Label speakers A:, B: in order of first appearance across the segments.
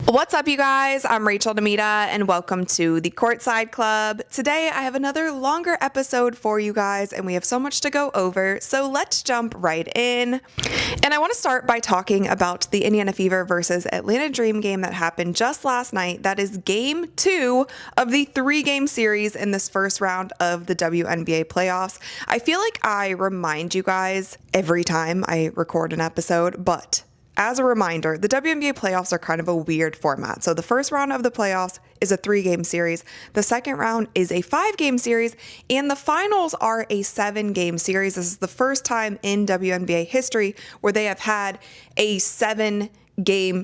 A: What's up, you guys? I'm Rachel DeMita, and welcome to the Courtside Club. Today, I have another longer episode for you guys, and we have so much to go over, so let's jump right in. And I want to start by talking about the Indiana Fever versus Atlanta Dream game that happened just last night. That is game 2 of the 3-game series in this first round of the WNBA Playoffs. I feel like I remind you guys every time I record an episode, but as a reminder, the WNBA playoffs are kind of a weird format. So the first round of the playoffs is a 3-game series. The second round is a 5-game series, and the finals are a 7-game series. This is the first time in WNBA history where they have had a 7-game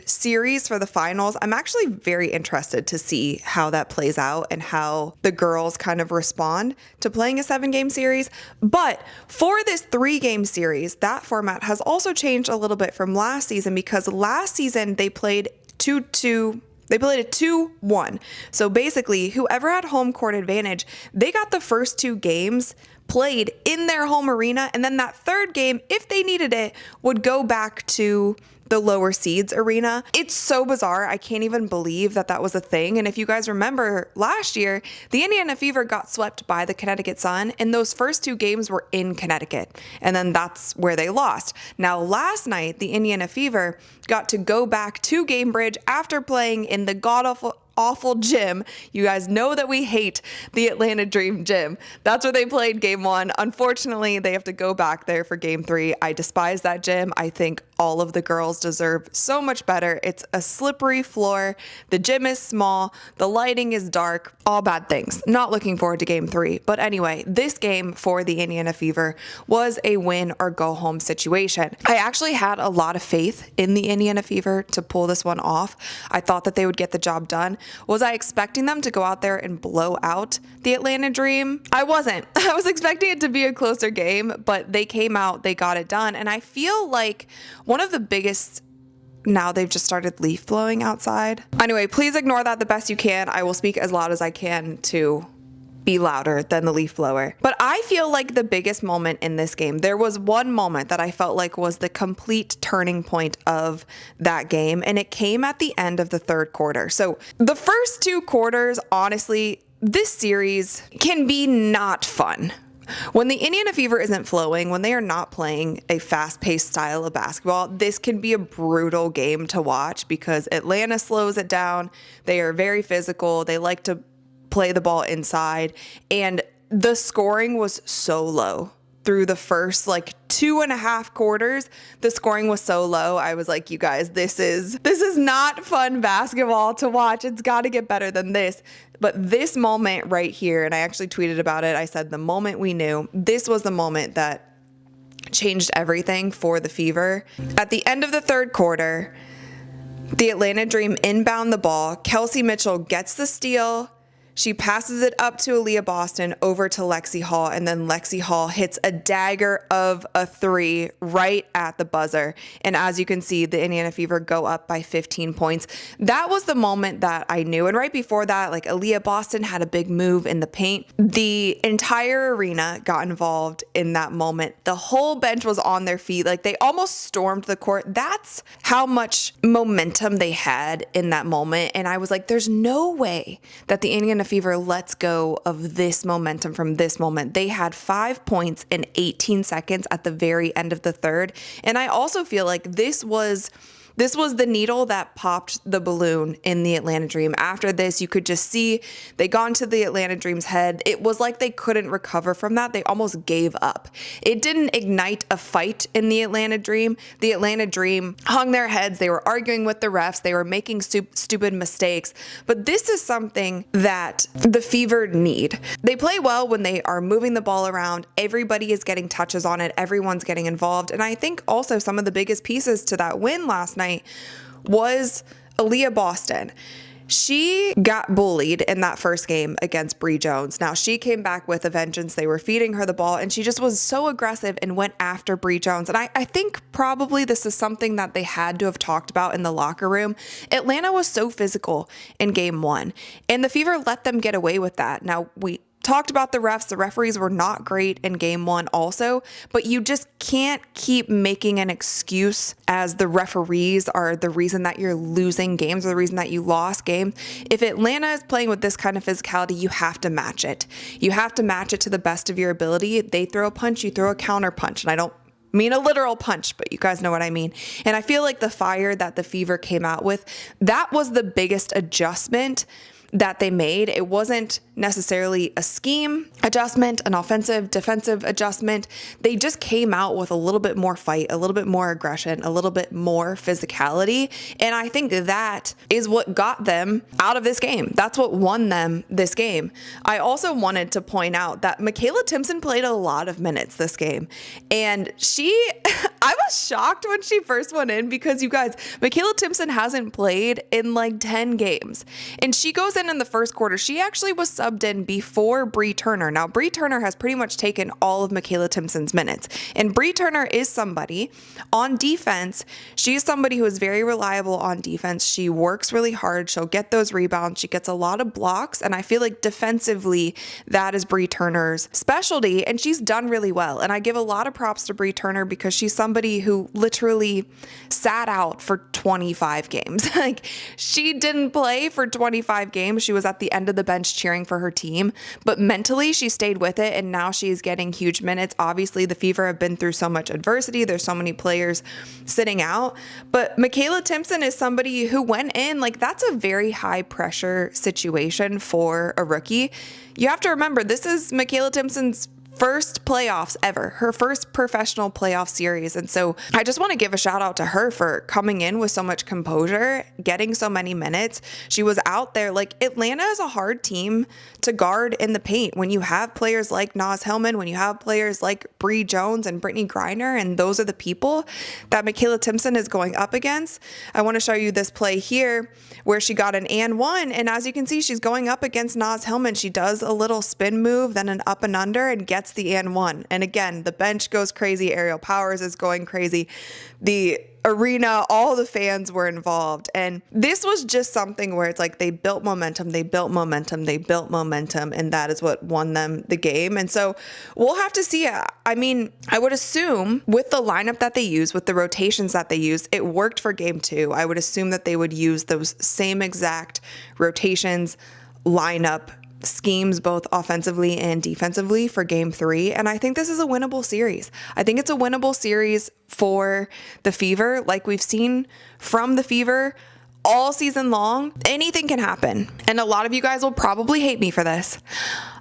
A: series for the finals. I'm actually very interested to see how that plays out and how the girls kind of respond to playing a 7-game series. But for this 3-game series, that format has also changed a little bit from last season, because last season they played a 2-1. So basically, whoever had home court advantage, they got the first 2 games played in their home arena, and then that third game, if they needed it, would go back to the lower seeds arena. It's so bizarre. I can't even believe that that was a thing. And if you guys remember last year, the Indiana Fever got swept by the Connecticut Sun, and those first 2 games were in Connecticut. And then that's where they lost. Now, last night, the Indiana Fever got to go back to Gamebridge after playing in the god-awful gym. You guys know that we hate the Atlanta Dream gym. That's where they played game 1. Unfortunately, they have to go back there for game 3. I despise that gym. I think all of the girls deserve so much better. It's a slippery floor. The gym is small. The lighting is dark. All bad things. Not looking forward to game 3. But anyway, this game for the Indiana Fever was a win or go home situation. I actually had a lot of faith in the Indiana Fever to pull this one off. I thought that they would get the job done. Was I expecting them to go out there and blow out the Atlanta Dream? I wasn't. I was expecting it to be a closer game, but they came out, they got it done. And I feel like one of the biggest, now they've just started leaf blowing outside. Anyway, please ignore that the best you can. I will speak as loud as I can to be louder than the leaf blower. But I feel like the biggest moment in this game, there was one moment that I felt like was the complete turning point of that game, and it came at the end of the third quarter. So the first 2 quarters, honestly, this series can be not fun. When the Indiana Fever isn't flowing, when they are not playing a fast-paced style of basketball, this can be a brutal game to watch because Atlanta slows it down. They are very physical. They like to play the ball inside, and the scoring was so low through the first 2.5 quarters. The scoring was so low. I was like, you guys, this is not fun basketball to watch. It's got to get better than this. But this moment right here, and I actually tweeted about it, I said the moment we knew, this was the moment that changed everything for the Fever. At the end of the third quarter, the Atlanta Dream inbound the ball. Kelsey Mitchell gets the steal. She passes it up to Aliyah Boston over to Lexi Hall, and then Lexi Hall hits a dagger of a 3 right at the buzzer. And as you can see, the Indiana Fever go up by 15 points. That was the moment that I knew. And right before that, Aliyah Boston had a big move in the paint. The entire arena got involved in that moment. The whole bench was on their feet. They almost stormed the court. That's how much momentum they had in that moment. And I was like, there's no way that the Indiana Fever lets go of this momentum from this moment. They had 5 points in 18 seconds at the very end of the third. And I also feel like this was the needle that popped the balloon in the Atlanta Dream. After this, you could just see they got into the Atlanta Dream's head. It was like they couldn't recover from that. They almost gave up. It didn't ignite a fight in the Atlanta Dream. The Atlanta Dream hung their heads. They were arguing with the refs. They were making stupid mistakes. But this is something that the Fever need. They play well when they are moving the ball around. Everybody is getting touches on it. Everyone's getting involved. And I think also some of the biggest pieces to that win last night was Aliyah Boston. She got bullied in that first game against Bree Jones. Now, she came back with a vengeance. They were feeding her the ball, and she just was so aggressive and went after Bree Jones. And I think probably this is something that they had to have talked about in the locker room. Atlanta was so physical in game one, and the Fever let them get away with that. Now, we talked about the refs. The referees were not great in game 1 also, but you just can't keep making an excuse as the referees are the reason that you're losing games or the reason that you lost games. If Atlanta is playing with this kind of physicality, you have to match it. You have to match it to the best of your ability. They throw a punch, you throw a counter punch. And I don't mean a literal punch, but you guys know what I mean. And I feel like the fire that the Fever came out with, that was the biggest adjustment that they made. It wasn't necessarily a scheme adjustment, an offensive, defensive adjustment. They just came out with a little bit more fight, a little bit more aggression, a little bit more physicality. And I think that is what got them out of this game. That's what won them this game. I also wanted to point out that Mikayla Timpson played a lot of minutes this game. And I was shocked when she first went in because you guys, Mikayla Timpson hasn't played in like 10 games. And she goes in the first quarter. She actually was subbed in before Bree Turner. Now, Bree Turner has pretty much taken all of Mikayla Timpson's minutes. And Bree Turner is somebody on defense. She is somebody who is very reliable on defense. She works really hard. She'll get those rebounds. She gets a lot of blocks. And I feel like defensively, that is Bree Turner's specialty. And she's done really well. And I give a lot of props to Bree Turner because she's somebody who literally sat out for 25 games. Like, she didn't play for 25 games. She was at the end of the bench cheering for her team, but mentally she stayed with it, and now she's getting huge minutes. Obviously, the Fever have been through so much adversity. There's so many players sitting out, but Mikayla Timpson is somebody who went in, like, that's a very high pressure situation for a rookie. You have to remember, this is Mikayla Timpson's first playoffs ever, her first professional playoff series. And so I just want to give a shout out to her for coming in with so much composure, getting so many minutes. She was out there. Like, Atlanta is a hard team to guard in the paint when you have players like Naz Hillman, when you have players like Bree Jones and Brittany Griner, and those are the people that Mikayla Timpson is going up against. I want to show you this play here where she got an and one, and as you can see, she's going up against Naz Hillman. She does a little spin move, then an up and under, and gets the and one. And again, the bench goes crazy. Aerial Powers is going crazy. The arena, all the fans were involved. And this was just something where it's like they built momentum, they built momentum, they built momentum, and that is what won them the game. And so we'll have to see. I mean, I would assume with the lineup that they use, with the rotations that they use, it worked for game 2. I would assume that they would use those same exact rotations, lineup, schemes, both offensively and defensively for game 3. And I think this is a winnable series. I think it's a winnable series for the Fever. Like we've seen from the Fever all season long, anything can happen. And a lot of you guys will probably hate me for this.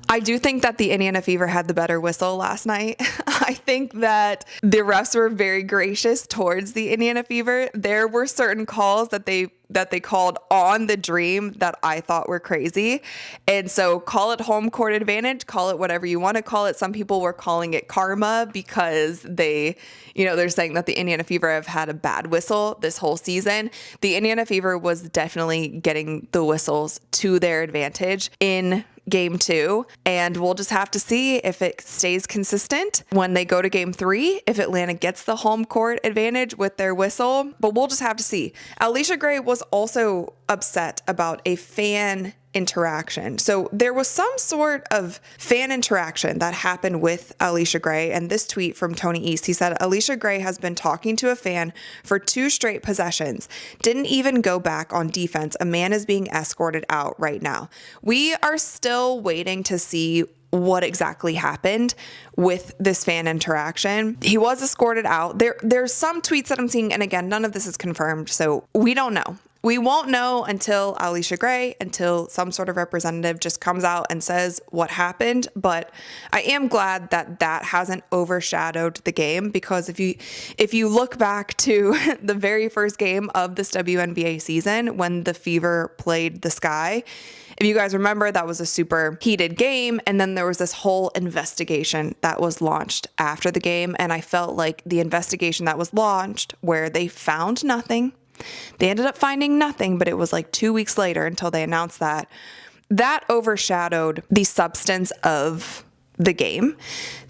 A: I do think that the Indiana Fever had the better whistle last night. I think that the refs were very gracious towards the Indiana Fever. There were certain calls that they called on the Dream that I thought were crazy. And so call it home court advantage, call it whatever you want to call it. Some people were calling it karma because they're saying that the Indiana Fever have had a bad whistle this whole season. The Indiana Fever was definitely getting the whistles to their advantage in game 2, and we'll just have to see if it stays consistent when they go to game 3, if Atlanta gets the home court advantage with their whistle, but we'll just have to see. Allisha Gray was also upset about a fan interaction. So there was some sort of fan interaction that happened with Allisha Gray, and this tweet from Tony East, he said, Allisha Gray has been talking to a fan for 2 straight possessions. Didn't even go back on defense. A man is being escorted out right now. We are still waiting to see what exactly happened with this fan interaction. He was escorted out. There's some tweets that I'm seeing, and again, none of this is confirmed, so we don't know. We won't know until Allisha Gray, until some sort of representative just comes out and says what happened. But I am glad that that hasn't overshadowed the game, because if you look back to the very first game of this WNBA season when the Fever played the Sky, if you guys remember, that was a super heated game. And then there was this whole investigation that was launched after the game. And I felt like the investigation that was launched, where they found nothing, they ended up finding nothing, but it was like 2 weeks later until they announced that overshadowed the substance of the game,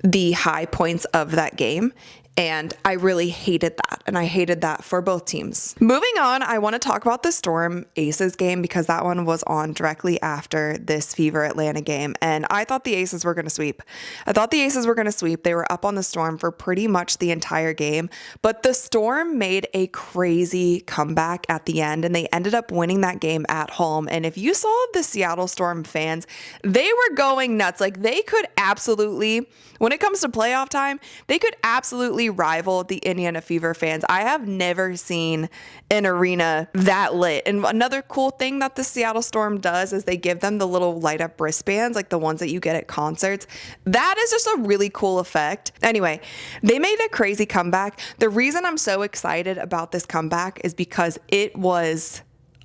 A: the high points of that game. And I really hated that. And I hated that for both teams. Moving on, I want to talk about the Storm Aces game because that one was on directly after this Fever Atlanta game. And I thought the Aces were going to sweep. They were up on the Storm for pretty much the entire game. But the Storm made a crazy comeback at the end and they ended up winning that game at home. And if you saw the Seattle Storm fans, they were going nuts. Like they could absolutely, when it comes to playoff time, they could absolutely rival the Indiana Fever fans. I have never seen an arena that lit. And another cool thing that the Seattle Storm does is they give them the little light up wristbands, like the ones that you get at concerts. That is just a really cool effect. Anyway, they made a crazy comeback. The reason I'm so excited about this comeback is because a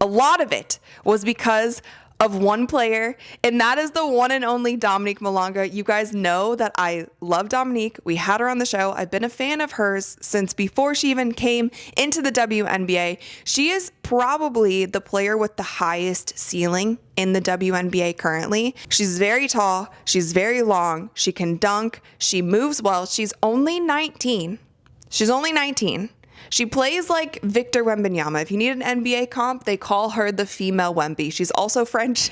A: lot of it was because of one player, and that is the one and only Dominique Malonga. You guys know that I love Dominique. We had her on the show. I've been a fan of hers since before she even came into the WNBA. She is probably the player with the highest ceiling in the WNBA currently. She's very tall. She's very long. She can dunk. She moves well. She's only 19. She plays like Victor Wembanyama. If you need an NBA comp, they call her the female Wemby. She's also French.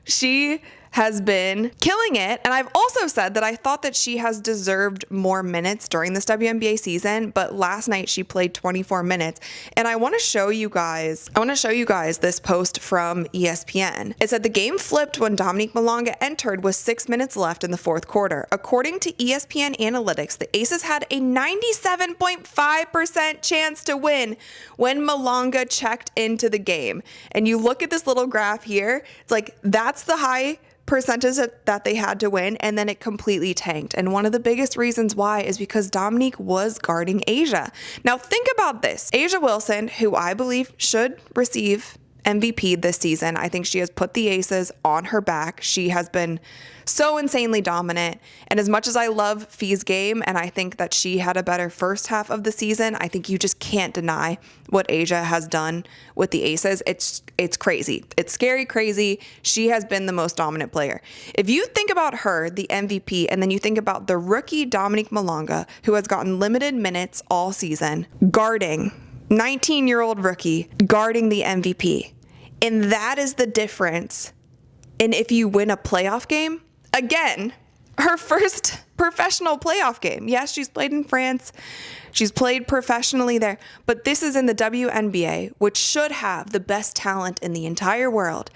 A: She has been killing it. And I've also said that I thought that she has deserved more minutes during this WNBA season, but last night she played 24 minutes. And I want to show you guys this post from ESPN. It said the game flipped when Dominique Malonga entered with 6 minutes left in the fourth quarter. According to ESPN analytics, the Aces had a 97.5% chance to win when Malonga checked into the game. And you look at this little graph here, it's like that's the high percentage that they had to win, and then it completely tanked. And one of the biggest reasons why is because Dominique was guarding A'ja. Now think about this. A'ja Wilson, who I believe should receive MVP this season. I think she has put the Aces on her back. She has been so insanely dominant. And as much as I love Fee's game, and I think that she had a better first half of the season, I think you just can't deny what A'ja has done with the Aces. It's crazy. It's scary crazy. She has been the most dominant player. If you think about her, the MVP, and then you think about the rookie Dominique Malonga, who has gotten limited minutes all season, guarding 19-year-old rookie, guarding the MVP. And that is the difference. And if you win a playoff game, again, her first professional playoff game. Yes, she's played in France. She's played professionally there. But this is in the WNBA, which should have the best talent in the entire world.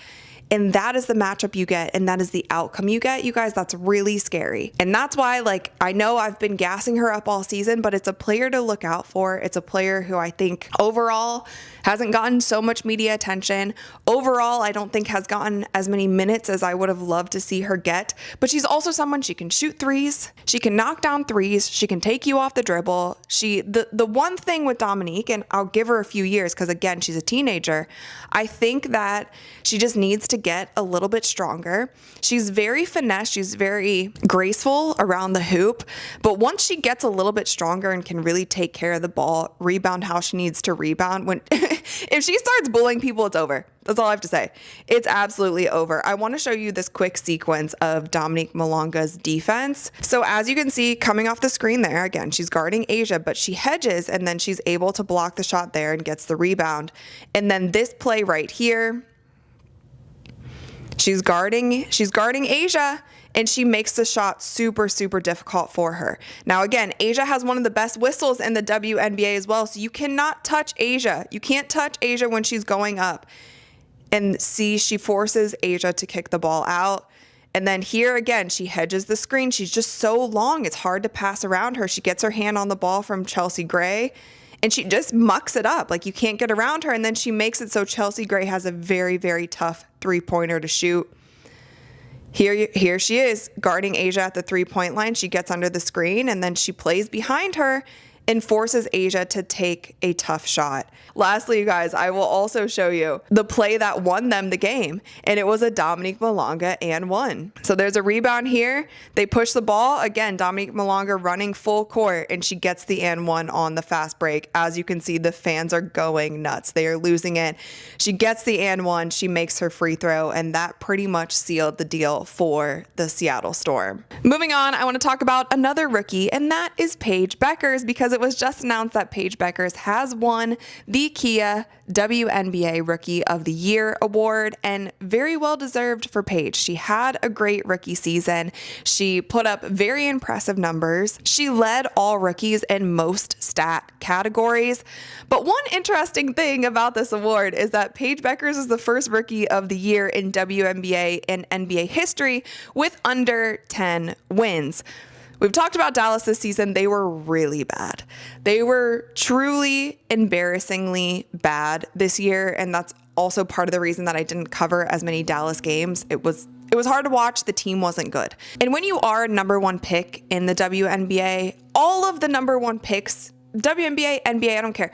A: And that is the matchup you get, and that is the outcome you get. You guys, that's really scary. And that's why, like, I know I've been gassing her up all season, but it's a player to look out for. It's a player who I think overall hasn't gotten so much media attention. Overall, I don't think has gotten as many minutes as I would have loved to see her get. But she's also someone, she can shoot threes. She can knock down threes. She can take you off the dribble. The one thing with Dominique, and I'll give her a few years because, again, she's a teenager, I think that she just needs to get a little bit stronger. She's very finesse. She's very graceful around the hoop. But once she gets a little bit stronger and can really take care of the ball, rebound how she needs to rebound, when if she starts bullying people, it's over. That's all I have to say. It's absolutely over. I want to show you this quick sequence of Dominique Malonga's defense. So as you can see coming off the screen there, again, she's guarding A'ja, but she hedges and then she's able to block the shot there and gets the rebound. And then this play right here, she's guarding A'ja, and she makes the shot super, super difficult for her. Now, again, A'ja has one of the best whistles in the WNBA as well, so you cannot touch A'ja. You can't touch A'ja when she's going up. And see, she forces A'ja to kick the ball out. And then here again, she hedges the screen. She's just so long, it's hard to pass around her. She gets her hand on the ball from Chelsea Gray, and she just mucks it up. Like, you can't get around her. And then she makes it so Chelsea Gray has a very, very tough three-pointer to shoot. Here she is guarding A'ja at the three-point line. She gets under the screen and then she plays behind her and forces A'ja to take a tough shot. Lastly, you guys, I will also show you the play that won them the game, and it was a Dominique Malonga and one. So there's a rebound here. They push the ball. Again, Dominique Malonga running full court, and she gets the and one on the fast break. As you can see, the fans are going nuts. They are losing it. She gets the and one. She makes her free throw, and that pretty much sealed the deal for the Seattle Storm. Moving on, I want to talk about another rookie, and that is Paige Bueckers, because it was just announced that Paige Bueckers has won the Kia WNBA Rookie of the Year award, and very well deserved for Paige. She had a great rookie season. She put up very impressive numbers. She led all rookies in most stat categories. But one interesting thing about this award is that Paige Bueckers is the first Rookie of the Year in WNBA and NBA history with under 10 wins. We've talked about Dallas this season. They were really bad. They were truly embarrassingly bad this year, and that's also part of the reason that I didn't cover as many Dallas games. It was hard to watch. The team wasn't good. And when you are a number one pick in the WNBA, all of the number one picks, WNBA, NBA, I don't care,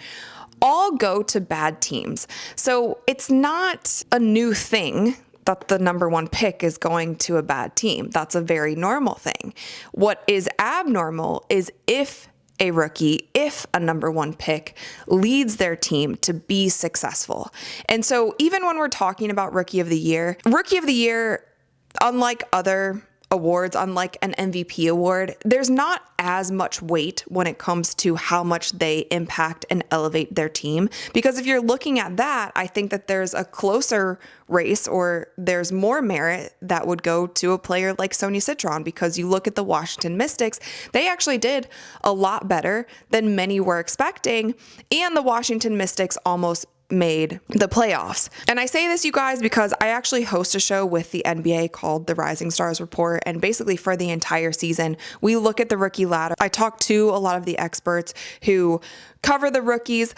A: all go to bad teams. So it's not a new thing that the number one pick is going to a bad team. That's a very normal thing. What is abnormal is if a rookie, if a number one pick leads their team to be successful. And so even when we're talking about Rookie of the Year, unlike other awards, unlike an MVP award, there's not as much weight when it comes to how much they impact and elevate their team. Because if you're looking at that, I think that there's a closer race, or there's more merit that would go to a player like Sonia Citron, because you look at the Washington Mystics, they actually did a lot better than many were expecting, and the Washington Mystics almost made the playoffs. And I say this, you guys, because I actually host a show with the NBA called the Rising Stars Report, and basically for the entire season, we look at the rookie ladder. I talk to a lot of the experts who cover the rookies.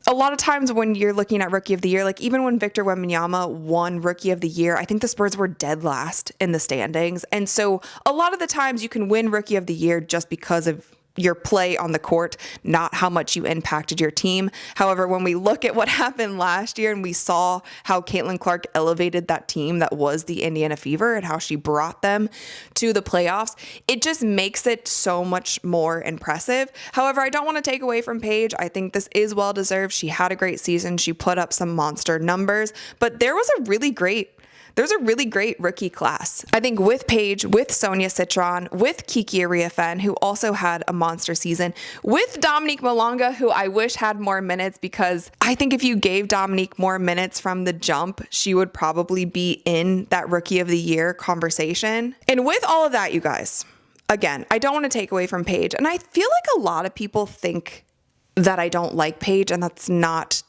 A: A lot of times when you're looking at Rookie of the Year, like even when Victor Wembanyama won Rookie of the Year, I think the Spurs were dead last in the standings. And so a lot of the times you can win Rookie of the Year just because of your play on the court, not how much you impacted your team. However, when we look at what happened last year and we saw how Caitlin Clark elevated that team that was the Indiana Fever and how she brought them to the playoffs, it just makes it so much more impressive. However, I don't want to take away from Paige. I think this is well deserved. She had a great season. She put up some monster numbers, but there's a really great rookie class. I think with Paige, with Sonia Citron, with Kiki Ariafen, who also had a monster season, with Dominique Malonga, who I wish had more minutes, because I think if you gave Dominique more minutes from the jump, she would probably be in that Rookie of the Year conversation. And with all of that, you guys, again, I don't want to take away from Paige. And I feel like a lot of people think that I don't like Paige, and that's not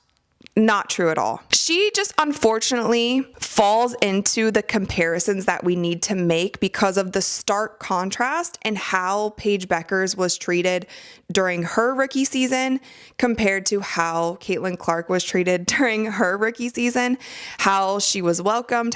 A: true at all. She just unfortunately falls into the comparisons that we need to make because of the stark contrast in how Paige Bueckers was treated during her rookie season compared to how Caitlin Clark was treated during her rookie season, how she was welcomed,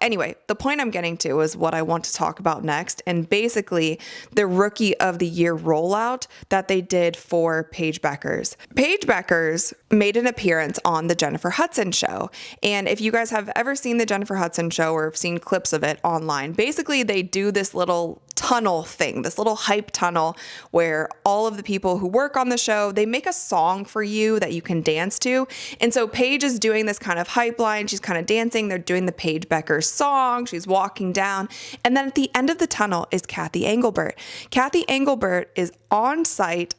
A: anyway, the point I'm getting to is what I want to talk about next, and basically the Rookie of the Year rollout that they did for Paige Bueckers. Paige Bueckers made an appearance on the Jennifer Hudson Show, and if you guys have ever seen the Jennifer Hudson Show or have seen clips of it online, basically they do this little tunnel thing, this little hype tunnel where all of the people who work on the show, they make a song for you that you can dance to. And so Paige is doing this kind of hype line. She's kind of dancing. They're doing the Paige Bueckers song. She's walking down. And then at the end of the tunnel is Cathy Englebert. Cathy Englebert is on set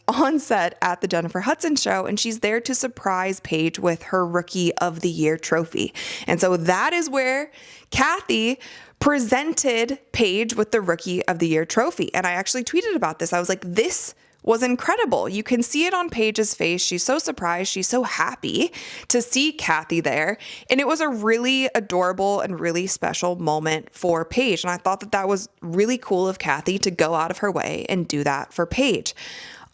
A: at the Jennifer Hudson Show, and she's there to surprise Paige with her Rookie of the Year trophy. And so that is where Cathy presented Paige with the Rookie of the Year trophy. And I actually tweeted about this. I was like, this was incredible. You can see it on Paige's face. She's so surprised. She's so happy to see Cathy there. And it was a really adorable and really special moment for Paige. And I thought that that was really cool of Cathy to go out of her way and do that for Paige.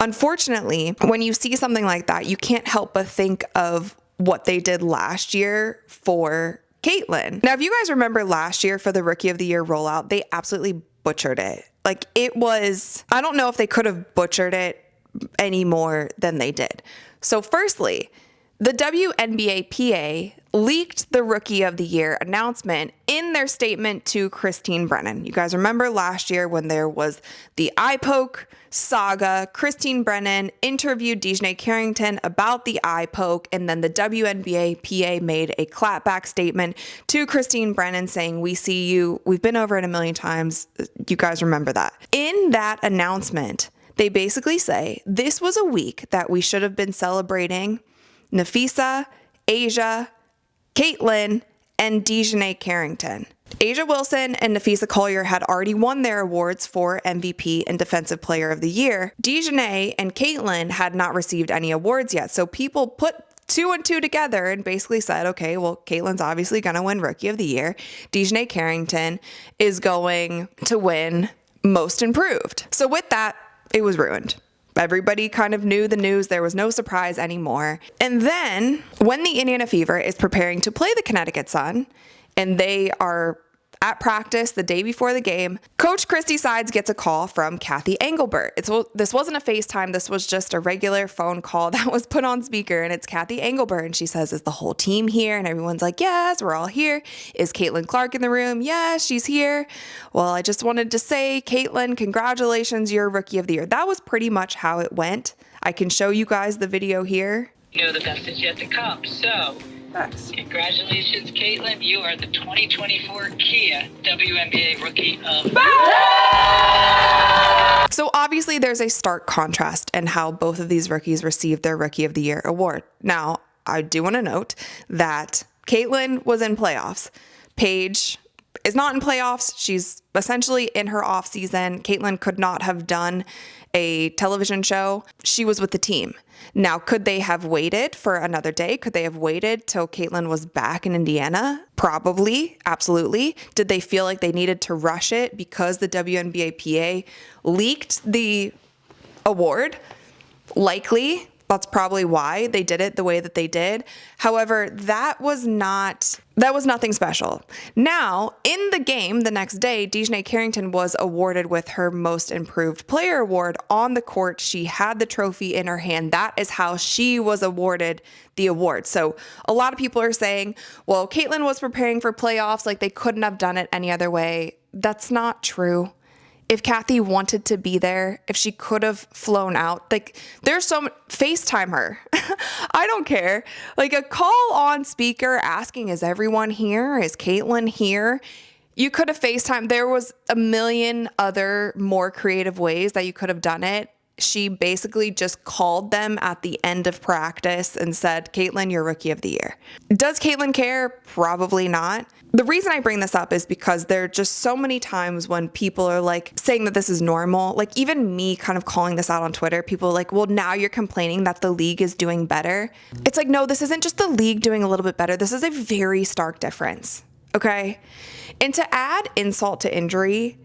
A: Unfortunately, when you see something like that, you can't help but think of what they did last year for Caitlin. Now, if you guys remember last year for the Rookie of the Year rollout, they absolutely butchered it. Like, it was, I don't know if they could have butchered it any more than they did. So firstly, the WNBA PA leaked the Rookie of the Year announcement in their statement to Christine Brennan. You guys remember last year when there was the eye poke saga, Christine Brennan interviewed DeJounte Carrington about the eye poke, and then the WNBA PA made a clapback statement to Christine Brennan saying, "We see you. We've been over it a million times. You guys remember that." In that announcement, they basically say this was a week that we should have been celebrating Nafisa, A'ja, Caitlin, and DeJounte Carrington. A'ja Wilson and Nafisa Collier had already won their awards for MVP and Defensive Player of the Year. DeJounte and Caitlin had not received any awards yet, so people put 2 and 2 together and basically said, okay, well, Caitlin's obviously going to win Rookie of the Year. DeJounte Carrington is going to win Most Improved. So with that, it was ruined. Everybody kind of knew the news. There was no surprise anymore. And then when the Indiana Fever is preparing to play the Connecticut Sun, and they are at practice the day before the game, Coach Christy Sides gets a call from Cathy Englebert. This wasn't a FaceTime. This was just a regular phone call that was put on speaker, and it's Cathy Englebert, and she says, "Is the whole team here?" And everyone's like, "Yes, we're all here." "Is Caitlin Clark in the room?" "Yes, she's here." "Well, I just wanted to say, Caitlin, congratulations, you're Rookie of the Year." That was pretty much how it went. I can show you guys the video here.
B: You know the best is yet to come, so
A: Thanks.
B: Congratulations, Caitlin. You are the 2024 Kia WNBA Rookie of the Year.
A: So obviously there's a stark contrast in how both of these rookies received their Rookie of the Year award. Now, I do want to note that Caitlin was in playoffs. Paige is not in playoffs. She's essentially in her off season. Caitlin could not have done a television show. She was with the team. Now, could they have waited for another day? Could they have waited till Caitlin was back in Indiana? Probably, absolutely. Did they feel like they needed to rush it because the WNBA PA leaked the award? Likely. That's probably why they did it the way that they did. However, that was nothing special. Now, in the game the next day, DeJounte Carrington was awarded with her Most Improved Player award on the court. She had the trophy in her hand. That is how she was awarded the award. So a lot of people are saying, well, Caitlin was preparing for playoffs, like they couldn't have done it any other way. That's not true. If Cathy wanted to be there, if she could have flown out, like there's FaceTime her. I don't care. Like a call on speaker asking, is everyone here? Is Caitlin here? You could have FaceTime. There was a million other more creative ways that you could have done it. She basically just called them at the end of practice and said, Caitlin, you're Rookie of the Year. Does Caitlin care? Probably not. The reason I bring this up is because there are just so many times when people are like saying that this is normal. Like even me kind of calling this out on Twitter, people are like, well, now you're complaining that the league is doing better. It's like, no, this isn't just the league doing a little bit better. This is a very stark difference. Okay. And to add insult to injury,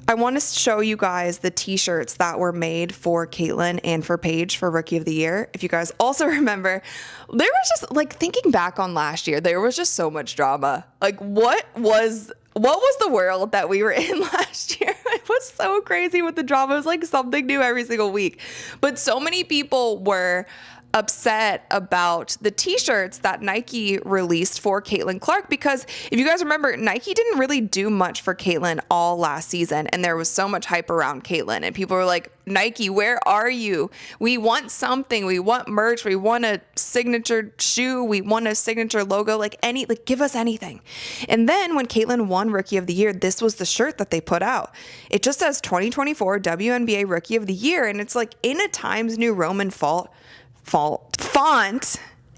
A: I want to show you guys the t-shirts that were made for Caitlin and for Paige for Rookie of the Year. If you guys also remember, there was just like thinking back on last year, there was just so much drama. Like what was the world that we were in last year? It was so crazy with the drama. It was like something new every single week. But so many people were upset about the t-shirts that Nike released for Caitlin Clark, because if you guys remember, Nike didn't really do much for Caitlin all last season, and there was so much hype around Caitlin, and people were like, Nike, where are you? We want something. We want merch. We want a signature shoe. We want a signature logo, like give us anything. And then when Caitlin won Rookie of the Year, this was the shirt that they put out. It just says 2024 WNBA Rookie of the Year, and it's like in a Times New Roman font,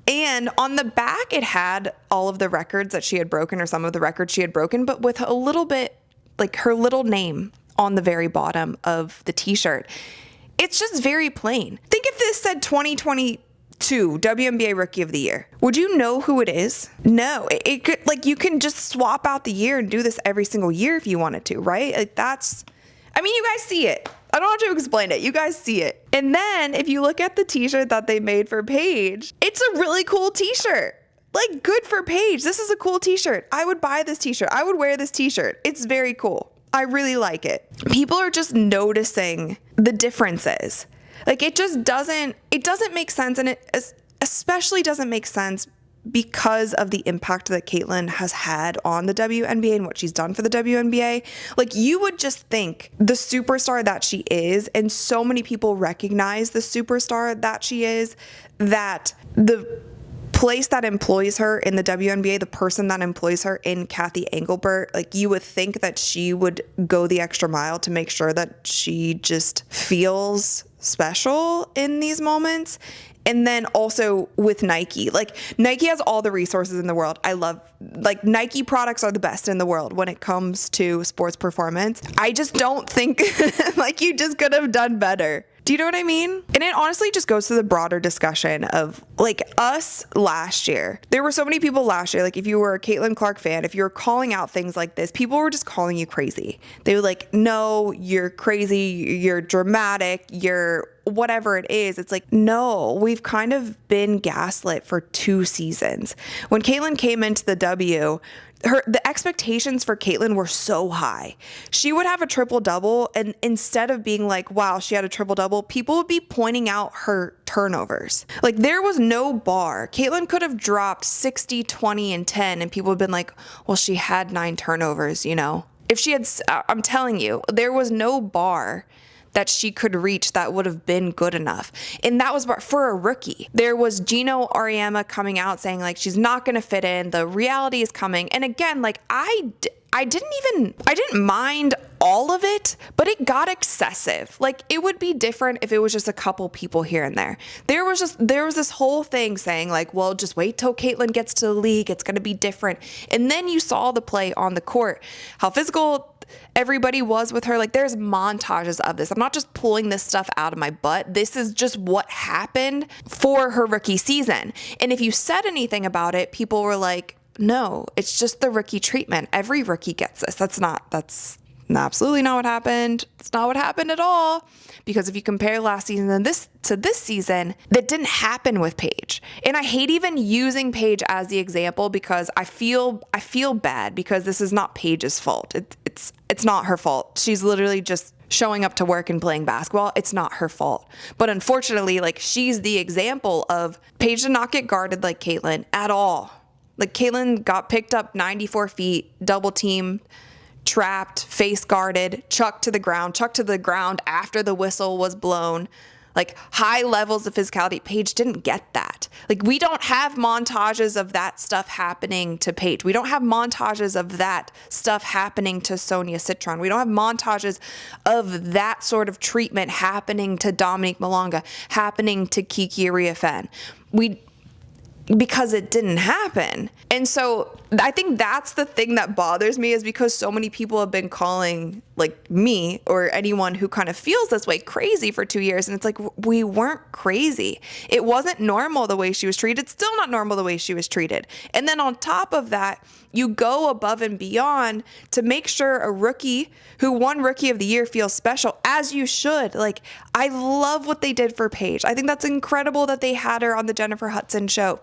A: and on the back it had all of the records that she had broken, or some of the records she had broken, but with a little bit like her little name on the very bottom of the t-shirt. It's just very plain. Think if this said 2022 WNBA Rookie of the Year. Would you know who it is? No. It could, like, you can just swap out the year and do this every single year if you wanted to, right? Like you guys see it. I don't have to explain it. You guys see it. And then if you look at the t-shirt that they made for Paige, it's a really cool t-shirt. Like, good for Paige. This is a cool t-shirt. I would buy this t-shirt. I would wear this t-shirt. It's very cool. I really like it. People are just noticing the differences. Like, it doesn't make sense. And it especially doesn't make sense because of the impact that Caitlyn has had on the WNBA and what she's done for the WNBA. Like, you would just think the superstar that she is, and so many people recognize the superstar that she is, that the place that employs her in the WNBA, the person that employs her in Cathy Englebert, like, you would think that she would go the extra mile to make sure that she just feels special in these moments. And then also with Nike, like, Nike has all the resources in the world. I love, like, Nike products are the best in the world when it comes to sports performance. I just don't think like, you just could have done better. Do you know what I mean? And it honestly just goes to the broader discussion of, like, us last year. There were so many people last year, like, if you were a Caitlin Clark fan, if you were calling out things like this, people were just calling you crazy. They were like, no, you're crazy, you're dramatic, you're whatever it is. It's like, no, we've kind of been gaslit for 2 seasons. When Caitlin came into the W, the expectations for Caitlyn were so high. She would have a triple-double, and instead of being like, wow, she had a triple-double, people would be pointing out her turnovers. Like, there was no bar. Caitlyn could have dropped 60, 20, and 10, and people would have been like, well, she had 9 turnovers, you know? If she had, I'm telling you, there was no bar that she could reach that would have been good enough. And that was for a rookie. There was Gino Auriemma coming out saying, like, she's not going to fit in. The reality is coming. And again, like, I didn't mind all of it, but it got excessive. Like, it would be different if it was just a couple people here and there. There was this whole thing saying, like, well, just wait till Caitlyn gets to the league. It's going to be different. And then you saw the play on the court, how physical everybody was with her. Like, there's montages of this. I'm not just pulling this stuff out of my butt. This is just what happened for her rookie season. And if you said anything about it, people were like, no, it's just the rookie treatment. Every rookie gets this. That's absolutely not what happened. It's not what happened at all. Because if you compare last season and this season, that didn't happen with Paige. And I hate even using Paige as the example because I feel bad because this is not Paige's fault. It's not her fault. She's literally just showing up to work and playing basketball. It's not her fault. But unfortunately, like, she's the example of Paige did not get guarded like Caitlyn at all. Like, Caitlyn got picked up 94 feet, double teamed, trapped, face guarded, chucked to the ground after the whistle was blown. Like, high levels of physicality. Paige didn't get that. Like, we don't have montages of that stuff happening to Paige. We don't have montages of that stuff happening to Sonia Citron. We don't have montages of that sort of treatment happening to Dominique Malonga, happening to Kiki Ariafen. Because it didn't happen. And so I think that's the thing that bothers me, is because so many people have been calling, like, me or anyone who kind of feels this way crazy for 2 years. And it's like, we weren't crazy. It wasn't normal the way she was treated. It's still not normal the way she was treated. And then on top of that, you go above and beyond to make sure a rookie who won Rookie of the Year feels special, as you should. Like, I love what they did for Paige. I think that's incredible that they had her on the Jennifer Hudson Show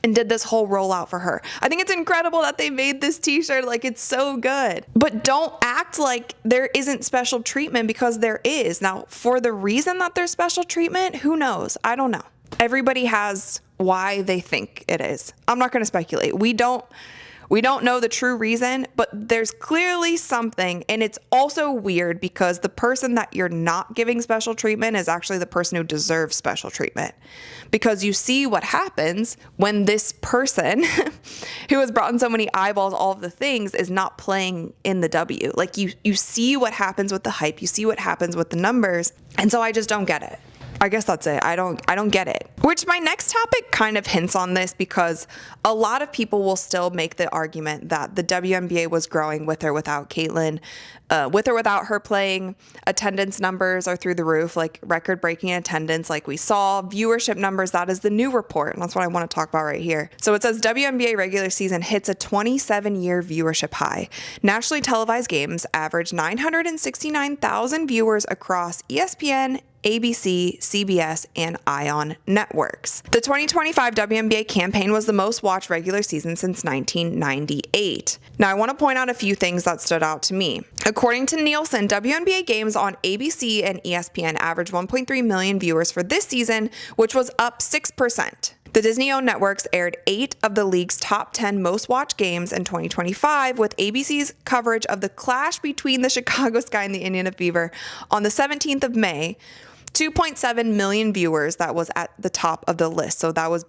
A: and did this whole rollout for her. I think it's incredible that they made this t-shirt. Like, it's so good. But don't act like there isn't special treatment, because there is. Now, for the reason that there's special treatment, who knows? I don't know. Everybody has why they think it is. I'm not going to speculate. We don't know the true reason, but there's clearly something. And it's also weird because the person that you're not giving special treatment is actually the person who deserves special treatment. Because you see what happens when this person who has brought in so many eyeballs, all of the things, is not playing in the W. Like, you see what happens with the hype. You see what happens with the numbers. And so I just don't get it. I guess that's it. I don't get it. Which my next topic kind of hints on this, because a lot of people will still make the argument that the WNBA was growing with or without Caitlyn, with or without her playing. Attendance numbers are through the roof, like record-breaking attendance, like we saw. Viewership numbers, that is the new report, and that's what I want to talk about right here. So it says WNBA regular season hits a 27-year viewership high. Nationally televised games averaged 969,000 viewers across ESPN, ABC, CBS, and ION networks. The 2025 WNBA campaign was the most watched regular season since 1998. Now, I want to point out a few things that stood out to me. According to Nielsen, WNBA games on ABC and ESPN averaged 1.3 million viewers for this season, which was up 6%. The Disney-owned networks aired 8 of the league's top 10 most watched games in 2025, with ABC's coverage of the clash between the Chicago Sky and the Indiana Fever on the 17th of May. 2.7 million viewers, that was at the top of the list. So that was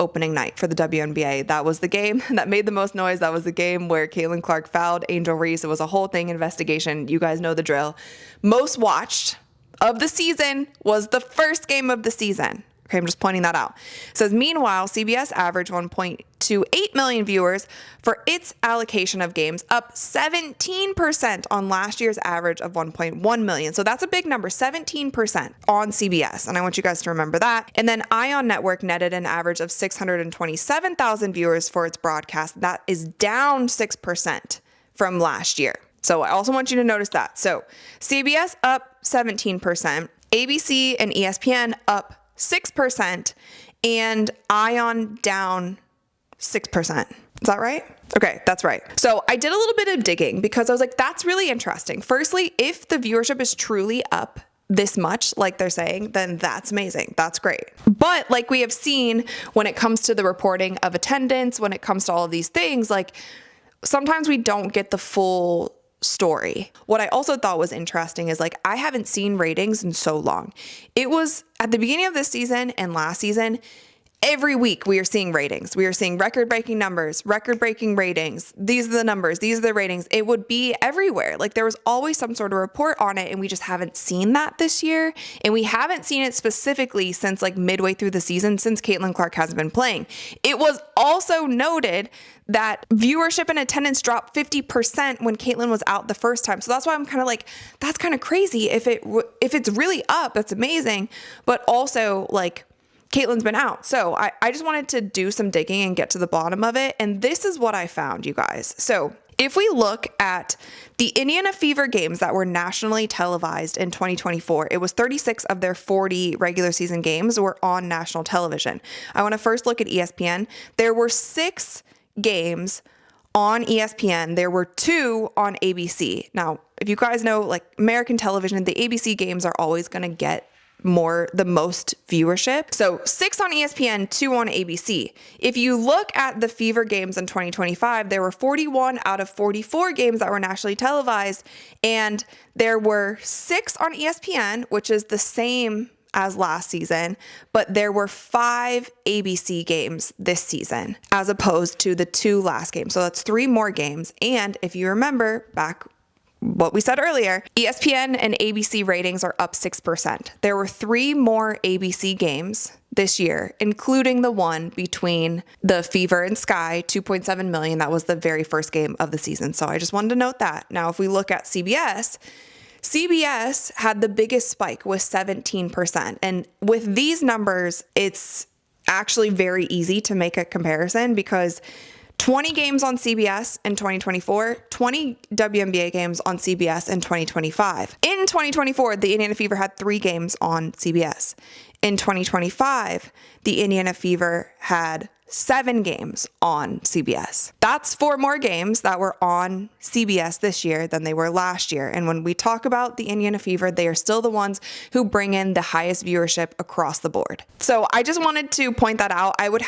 A: opening night for the WNBA. That was the game that made the most noise. That was the game where Caitlin Clark fouled Angel Reese. It was a whole thing, investigation. You guys know the drill. Most watched of the season was the first game of the season. Okay, I'm just pointing that out. It says, meanwhile, CBS averaged 1.28 million viewers for its allocation of games, up 17% on last year's average of 1.1 million. So that's a big number, 17% on CBS. And I want you guys to remember that. And then ION Network netted an average of 627,000 viewers for its broadcast. That is down 6% from last year. So I also want you to notice that. So CBS up 17%, ABC and ESPN up 6%, and ION down 6%. Is that right? Okay, that's right. So I did a little bit of digging because I was like, that's really interesting. Firstly, if the viewership is truly up this much, like they're saying, then that's amazing. That's great. But like we have seen when it comes to the reporting of attendance, when it comes to all of these things, like sometimes we don't get the full story. What I also thought was interesting is like, I haven't seen ratings in so long. It was at the beginning of this season and last season, every week we are seeing ratings. We are seeing record-breaking numbers, record-breaking ratings. These are the numbers. These are the ratings. It would be everywhere. Like there was always some sort of report on it, and we just haven't seen that this year. And we haven't seen it specifically since like midway through the season, since Caitlin Clark hasn't been playing. It was also noted that viewership and attendance dropped 50% when Caitlin was out the first time. So that's why I'm kind of like, that's kind of crazy. If it's really up, that's amazing. But also like, Caitlin's been out. So I just wanted to do some digging and get to the bottom of it. And this is what I found, you guys. So if we look at the Indiana Fever games that were nationally televised in 2024, it was 36 of their 40 regular season games were on national television. I want to first look at ESPN. There were 6 games on ESPN. There were 2 on ABC. Now, if you guys know, like American television, the ABC games are always going to get the most viewership. So 6 on ESPN, 2 on ABC. If you look at the Fever games in 2025, there were 41 out of 44 games that were nationally televised, and there were 6 on ESPN, which is the same as last season, but there were 5 ABC games this season as opposed to the 2 last games. So that's 3 more games. And if you remember back what we said earlier, ESPN and ABC ratings are up 6%. There were 3 more ABC games this year, including the one between the Fever and Sky, 2.7 million. That was the very first game of the season. So I just wanted to note that. Now, if we look at CBS had the biggest spike with 17%. And with these numbers, it's actually very easy to make a comparison because 20 games on CBS in 2024, 20 WNBA games on CBS in 2025. In 2024, the Indiana Fever had 3 games on CBS. In 2025, the Indiana Fever had 7 games on CBS. That's 4 more games that were on CBS this year than they were last year. And when we talk about the Indiana Fever, they are still the ones who bring in the highest viewership across the board. So I just wanted to point that out. I would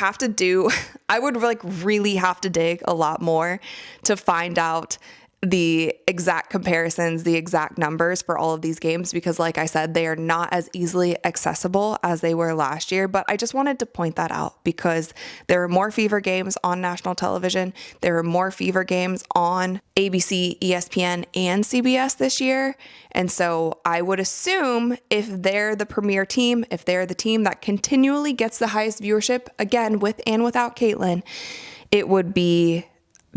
A: really have to dig a lot more to find out the exact comparisons, the exact numbers for all of these games, because like I said, they are not as easily accessible as they were last year. But I just wanted to point that out because there were more Fever games on national television. There were more Fever games on ABC, ESPN, and CBS this year. And so I would assume if they're the premier team, if they're the team that continually gets the highest viewership, again, with and without Caitlin, it would be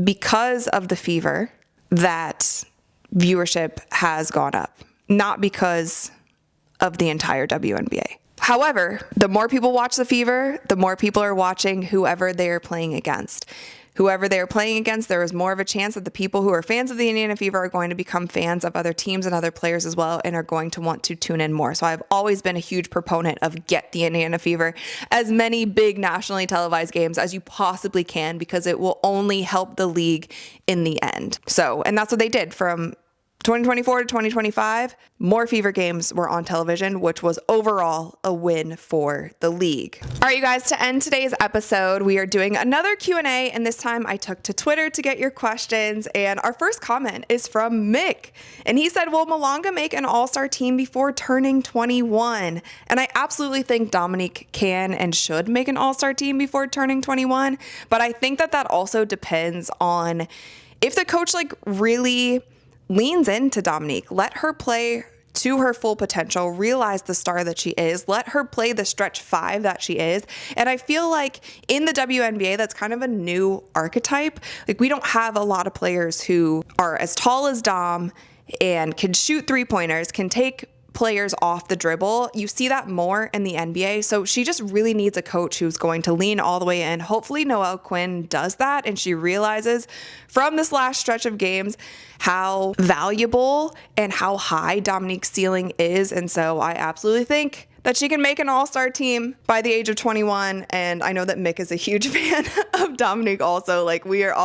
A: because of the Fever that viewership has gone up, not because of the entire WNBA. However, the more people watch the Fever, the more people are watching whoever they are playing against. whoever they were playing against, there was more of a chance that the people who are fans of the Indiana Fever are going to become fans of other teams and other players as well, and are going to want to tune in more. So I've always been a huge proponent of get the Indiana Fever as many big nationally televised games as you possibly can, because it will only help the league in the end. So, and that's what they did from 2024 to 2025, more Fever games were on television, which was overall a win for the league. All right, you guys, to end today's episode, we are doing another Q&A, and this time I took to Twitter to get your questions, and our first comment is from Mick, and he said, will Malonga make an all-star team before turning 21? And I absolutely think Dominique can and should make an all-star team before turning 21, but I think that also depends on if the coach really leans into Dominique, let her play to her full potential, realize the star that she is, let her play the stretch five that she is. And I feel like in the WNBA, that's kind of a new archetype. Like, we don't have a lot of players who are as tall as Dom and can shoot 3-pointers, can take players off the dribble. You see that more in the NBA. So she just really needs a coach who's going to lean all the way in. Hopefully Noelle Quinn does that, and she realizes from this last stretch of games how valuable and how high Dominique's ceiling is. And so I absolutely think that she can make an all-star team by the age of 21. And I know that Mick is a huge fan of Dominique also. Like, we are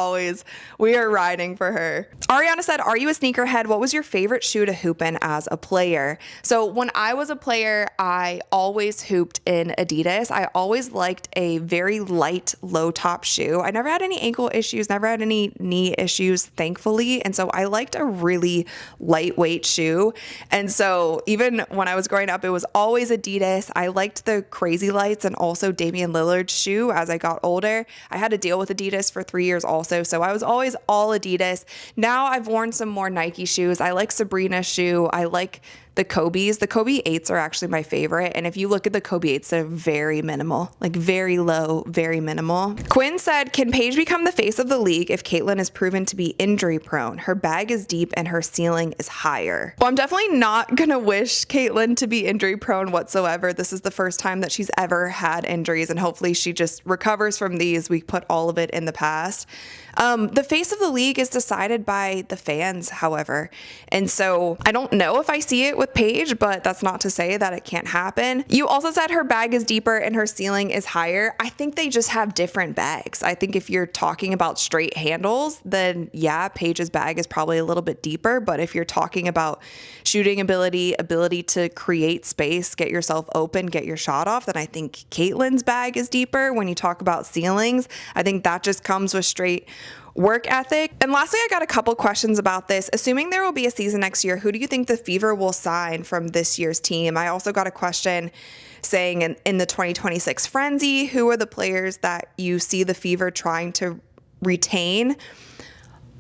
A: riding for her. Ariana said, are you a sneakerhead? What was your favorite shoe to hoop in as a player? So when I was a player, I always hooped in Adidas. I always liked a very light, low-top shoe. I never had any ankle issues, never had any knee issues, thankfully. And so I liked a really lightweight shoe. And so even when I was growing up, it was always Adidas. I liked the Crazy Lights and also Damian Lillard's shoe as I got older. I had to deal with Adidas for 3 years also, so I was always all Adidas. Now I've worn some more Nike shoes. I like Sabrina's shoe. I like the Kobe's. The Kobe 8s are actually my favorite. And if you look at the Kobe 8s, they're very minimal, like very low, very minimal. Quinn said, can Paige become the face of the league if Caitlin is proven to be injury prone? Her bag is deep and her ceiling is higher. Well, I'm definitely not going to wish Caitlin to be injury prone whatsoever. This is the first time that she's ever had injuries, and hopefully she just recovers from these. We put all of it in the past. The face of the league is decided by the fans, however. And so I don't know if I see it with Paige, but that's not to say that it can't happen. You also said her bag is deeper and her ceiling is higher. I think they just have different bags. I think if you're talking about straight handles, then yeah, Paige's bag is probably a little bit deeper. But if you're talking about shooting ability to create space, get yourself open, get your shot off, then I think Caitlin's bag is deeper. When you talk about ceilings, I think that just comes with straight work ethic. And lastly, I got a couple questions about this. Assuming there will be a season next year, who do you think the Fever will sign from this year's team? I also got a question saying in the 2026 frenzy, who are the players that you see the Fever trying to retain?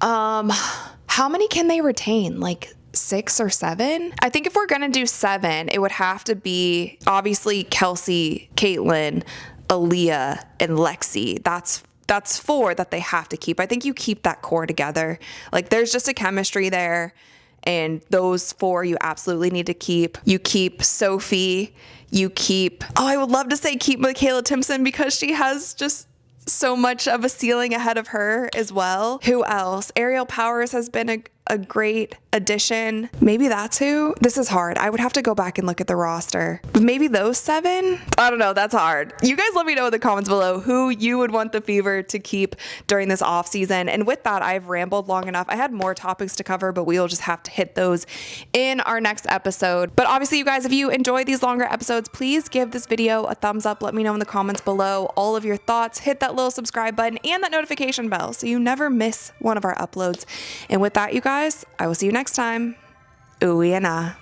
A: How many can they retain? Like 6 or 7? I think if we're going to do 7, it would have to be obviously Kelsey, Caitlin, Aliyah, and Lexi. That's 4 that they have to keep. I think you keep that core together. Like, there's just a chemistry there, and those 4 you absolutely need to keep. You keep Sophie. You keep, I would love to say keep Mikayla Timpson because she has just so much of a ceiling ahead of her as well. Who else? Ariel Powers has been a great addition. Maybe that's who. This is hard. I would have to go back and look at the roster. But maybe those 7? I don't know. That's hard. You guys let me know in the comments below who you would want the Fever to keep during this off season. And with that, I've rambled long enough. I had more topics to cover, but we'll just have to hit those in our next episode. But obviously, you guys, if you enjoy these longer episodes, please give this video a thumbs up. Let me know in the comments below all of your thoughts. Hit that little subscribe button and that notification bell so you never miss one of our uploads. And with that, you guys, I will see you next time. Ooh, and